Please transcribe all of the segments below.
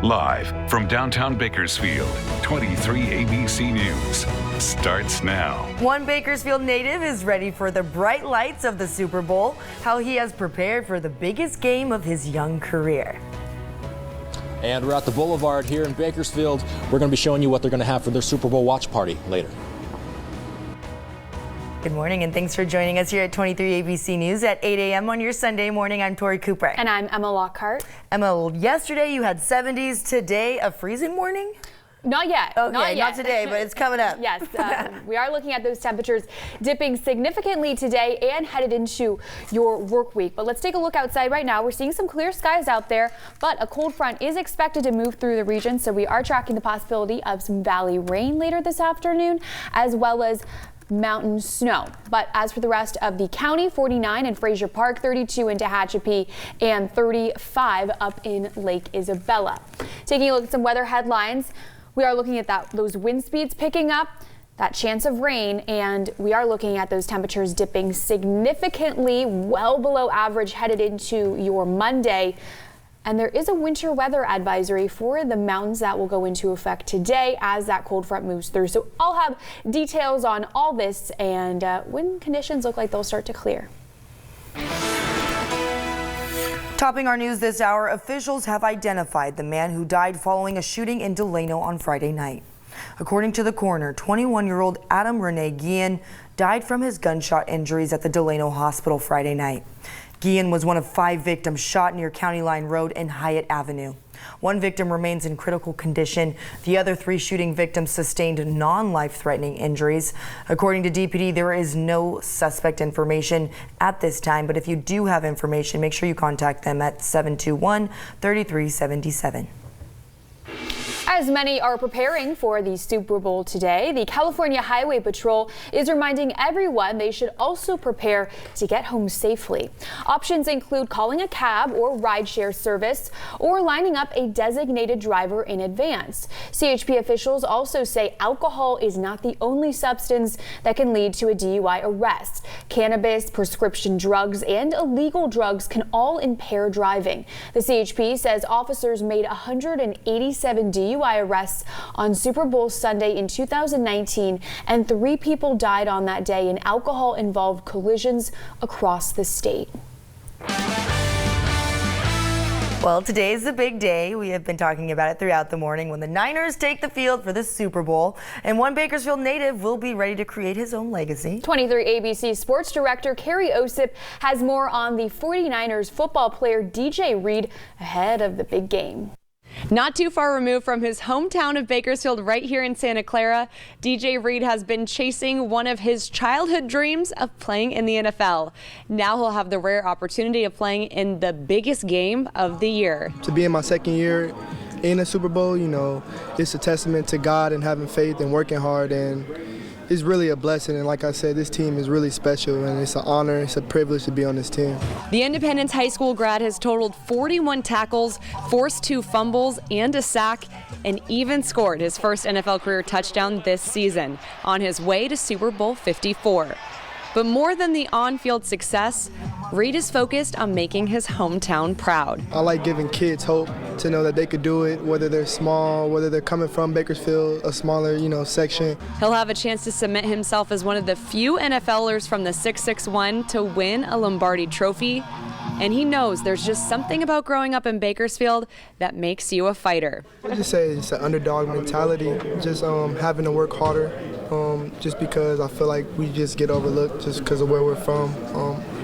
Live from downtown Bakersfield, 23 ABC News starts now. One Bakersfield native is ready for the bright lights of the Super Bowl, how he has prepared for the biggest game of his young career. And we're at the Boulevard here in Bakersfield. We're going to be showing you what they're going to have for their Super Bowl watch party later. Good morning and thanks for joining us here at 23 ABC News at 8 a.m. on your Sunday morning. I'm Tori Cooper. And I'm Emma Lockhart. Emma, yesterday you had 70s, today a freezing morning? Not yet. Okay, not today, but it's coming up. Yes, we are looking at those temperatures dipping significantly today and headed into your work week. But let's take a look outside right now. We're seeing some clear skies out there, but a cold front is expected to move through the region. So we are tracking the possibility of some valley rain later this afternoon, as well as mountain snow. But as for the rest of the county, 49 in Frazier Park, 32 in Tehachapi, and 35 up in Lake Isabella. Taking a look at some weather headlines, we are looking at those wind speeds picking up, that chance of rain, and we are looking at those temperatures dipping significantly well below average headed into your Monday. And there is a winter weather advisory for the mountains that will go into effect today as that cold front moves through. So I'll have details on all this and when conditions look like they'll start to clear. Topping our news this hour, officials have identified the man who died following a shooting in Delano on Friday night. According to the coroner, 21-year-old Adam Rene Guillen died from his gunshot injuries at the Delano hospital Friday night. Guillen was one of 5 victims shot near County Line Road and Hyatt Avenue. One victim remains in critical condition. The other 3 shooting victims sustained non-life-threatening injuries. According to DPD, there is no suspect information at this time, but if you do have information, make sure you contact them at 721-3377. As many are preparing for the Super Bowl today, the California Highway Patrol is reminding everyone they should also prepare to get home safely. Options include calling a cab or rideshare service or lining up a designated driver in advance. CHP officials also say alcohol is not the only substance that can lead to a DUI arrest. Cannabis, prescription drugs, and illegal drugs can all impair driving. The CHP says officers made 187 DUI arrests on Super Bowl Sunday in 2019, and 3 people died on that day in alcohol-involved collisions across the state. Well, today is the big day. We have been talking about it throughout the morning when the Niners take the field for the Super Bowl, and one Bakersfield native will be ready to create his own legacy. 23 ABC Sports Director Carrie Osip has more on the 49ers football player DJ Reed ahead of the big game. Not too far removed from his hometown of Bakersfield, right here in Santa Clara, DJ Reed has been chasing one of his childhood dreams of playing in the NFL. Now he'll have the rare opportunity of playing in the biggest game of the year. To be in my second year in a Super Bowl, you know, it's a testament to God and having faith and working hard, and it's really a blessing. And like I said, this team is really special, and it's an honor, it's a privilege to be on this team. The Independence High School grad has totaled 41 tackles, forced 2 fumbles and a sack, and even scored his first NFL career touchdown this season on his way to Super Bowl 54. But more than the on-field success, Reed is focused on making his hometown proud. I like giving kids hope to know that they could do it, whether they're small, whether they're coming from Bakersfield, a smaller, section. He'll have a chance to cement himself as one of the few NFLers from the 661 to win a Lombardi trophy. And he knows there's just something about growing up in Bakersfield that makes you a fighter. I just say it's an underdog mentality, just having to work harder, just because I feel like we just get overlooked just because of where we're from,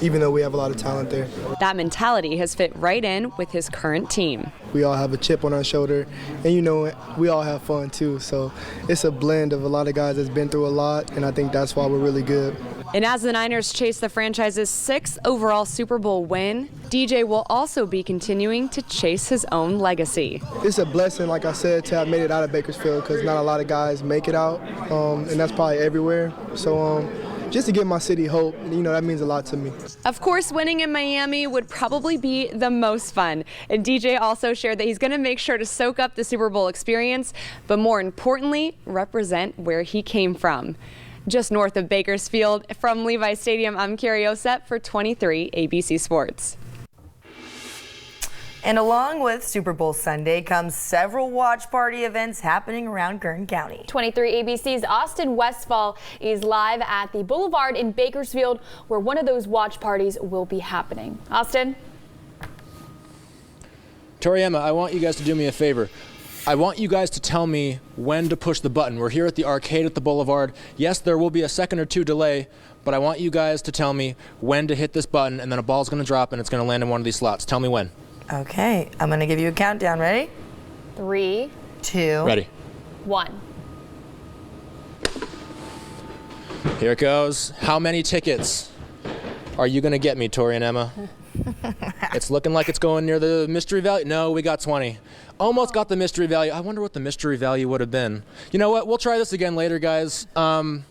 even though we have a lot of talent there. That mentality has fit right in with his current team. We all have a chip on our shoulder, and we all have fun too, so it's a blend of a lot of guys that's been through a lot, and I think that's why we're really good. And as the Niners chase the franchise's 6th overall Super Bowl win, DJ will also be continuing to chase his own legacy. It's a blessing, like I said, to have made it out of Bakersfield, because not a lot of guys make it out, and that's probably everywhere. So just to give my city hope, that means a lot to me. Of course, winning in Miami would probably be the most fun. And DJ also shared that he's going to make sure to soak up the Super Bowl experience, but more importantly, represent where he came from. Just north of Bakersfield, from Levi Stadium, I'm Carrie Osep for 23 ABC Sports. And along with Super Bowl Sunday comes several watch party events happening around Kern County. 23 ABC's Austin Westfall is live at the Boulevard in Bakersfield, where one of those watch parties will be happening. Austin? Tori, Emma, I want you guys to do me a favor. I want you guys to tell me when to push the button. We're here at the arcade at the Boulevard. Yes, there will be a second or two delay, but I want you guys to tell me when to hit this button, and then a ball's going to drop and it's going to land in one of these slots. Tell me when. Okay, I'm going to give you a countdown. Ready? 3, 2. Ready. 1. Here it goes. How many tickets are you going to get me, Tori and Emma? It's looking like it's going near the mystery value. No, we got 20. Almost got the mystery value. I wonder what the mystery value would have been. You know what? We'll try this again later, guys. 20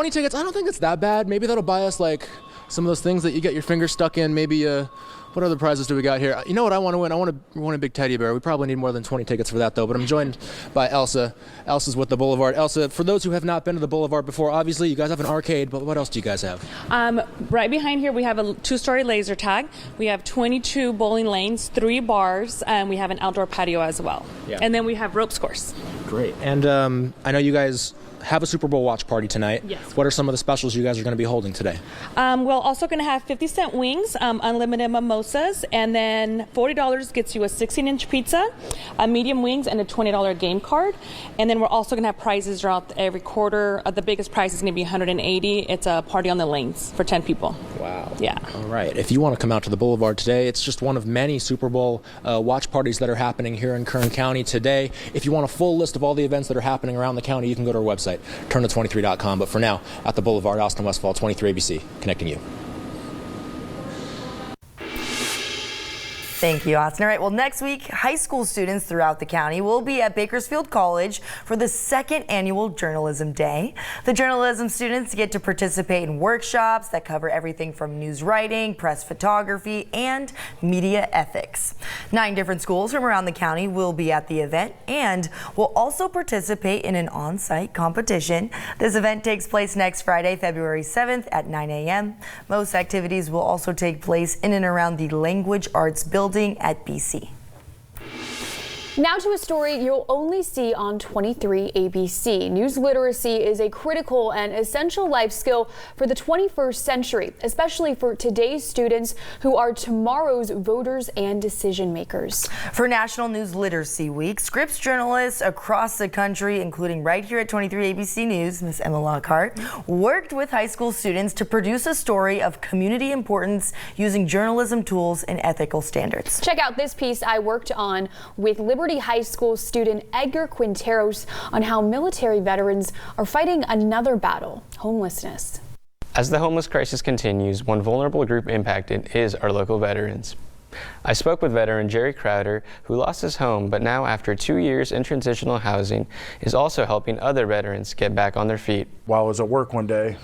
tickets, I don't think it's that bad. Maybe that'll buy us like some of those things that you get your finger stuck in. Maybe, what other prizes do we got here? You know what I want to win? I want to win a big teddy bear. We probably need more than 20 tickets for that, though. But I'm joined by Elsa. Elsa's with the Boulevard. Elsa, for those who have not been to the Boulevard before, obviously you guys have an arcade, but what else do you guys have? Right behind here, we have a 2-story laser tag. We have 22 bowling lanes, 3 bars, and we have an outdoor patio as well. Yeah. And then we have ropes course. Great. And I know you guys have a Super Bowl watch party tonight. Yes. What are some of the specials you guys are going to be holding today? We're also going to have 50-cent wings, unlimited mimosas, and then $40 gets you a 16-inch pizza, a medium wings, and a $20 game card. And then we're also going to have prizes throughout every quarter. The biggest prize is going to be $180. It's a party on the lanes for 10 people. Wow. Yeah. All right. If you want to come out to the Boulevard today, it's just one of many Super Bowl watch parties that are happening here in Kern County today. If you want a full list of all the events that are happening around the county, you can go to our website, turn23.com. But for now, at the Boulevard, Austin Westfall, 23 ABC, connecting you. Thank you, Austin. All right, well, next week, high school students throughout the county will be at Bakersfield College for the 2nd annual Journalism Day. The journalism students get to participate in workshops that cover everything from news writing, press photography, and media ethics. 9 different schools from around the county will be at the event and will also participate in an on-site competition. This event takes place next Friday, February 7th at 9 a.m. Most activities will also take place in and around the Language Arts Building at BC. Now to a story you'll only see on 23 ABC. News literacy is a critical and essential life skill for the 21st century, especially for today's students who are tomorrow's voters and decision makers. For National News Literacy Week, Scripps journalists across the country, including right here at 23 ABC News, Miss Emma Lockhart, worked with high school students to produce a story of community importance using journalism tools and ethical standards. Check out this piece I worked on with Liberty High School student Edgar Quinteros on how military veterans are fighting another battle, homelessness. As the homeless crisis continues, one vulnerable group impacted is our local veterans. I spoke with veteran Jerry Crowder, who lost his home, but now after 2 years in transitional housing, is also helping other veterans get back on their feet. While I was at work one day,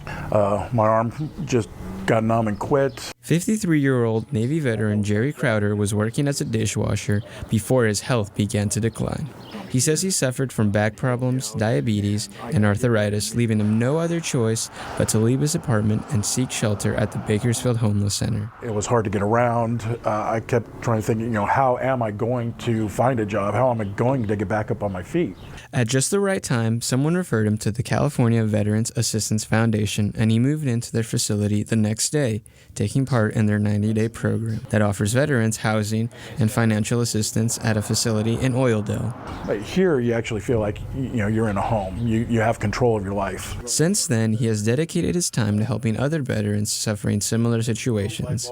my arm just got numb and quit. 53-year-old Navy veteran Jerry Crowder was working as a dishwasher before his health began to decline. He says he suffered from back problems, diabetes, and arthritis, leaving him no other choice but to leave his apartment and seek shelter at the Bakersfield Homeless Center. It was hard to get around. I kept trying to think, how am I going to find a job? How am I going to get back up on my feet? At just the right time, someone referred him to the California Veterans Assistance Foundation, and he moved into their facility the next day, taking part in their 90-day program that offers veterans housing and financial assistance at a facility in Oildale. Here, you actually feel like you're in a home. You have control of your life. Since then, he has dedicated his time to helping other veterans suffering similar situations,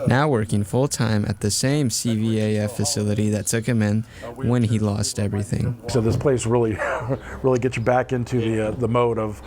now working full-time at the same CVAF facility that took him in when he lost everything. So this place really gets you back into the mode of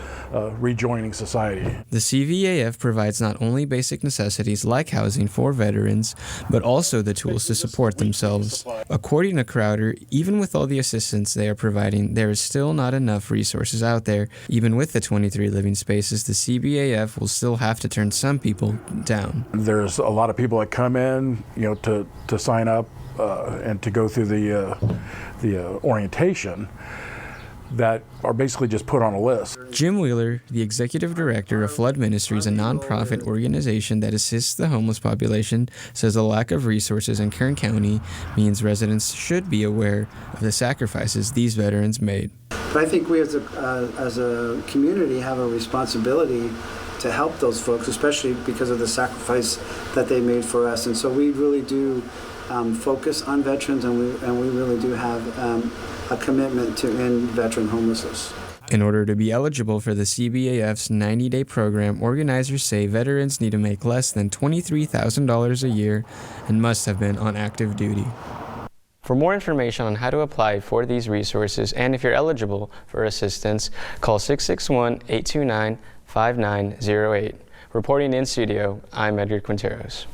rejoining society. The CVAF provides not only basic necessities like housing for veterans, but also the tools to support themselves. According to Crowder, even with all the assistance they are providing, there is still not enough resources out there. Even with the 23 living spaces, the CBAF will still have to turn some people down. There's a lot of people that come in, to sign up and to go through the orientation. that are basically just put on a list. Jim Wheeler, the executive director of Flood Ministries, a nonprofit organization that assists the homeless population, says a lack of resources in Kern County means residents should be aware of the sacrifices these veterans made. But I think we as a community have a responsibility to help those folks, especially because of the sacrifice that they made for us. And so we really do focus on veterans, and we really do have a commitment to end veteran homelessness. In order to be eligible for the CBAF's 90-day program, organizers say veterans need to make less than $23,000 a year and must have been on active duty. For more information on how to apply for these resources and if you're eligible for assistance, call 661-829-5908. Reporting in studio, I'm Edgar Quinteros.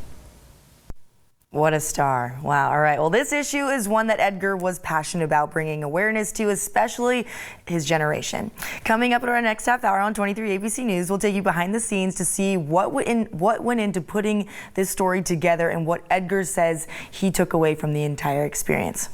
What a star. Wow. All right. Well, this issue is one that Edgar was passionate about bringing awareness to, especially his generation. Coming up in our next half hour on 23 ABC News, we'll take you behind the scenes to see what went into putting this story together and what Edgar says he took away from the entire experience.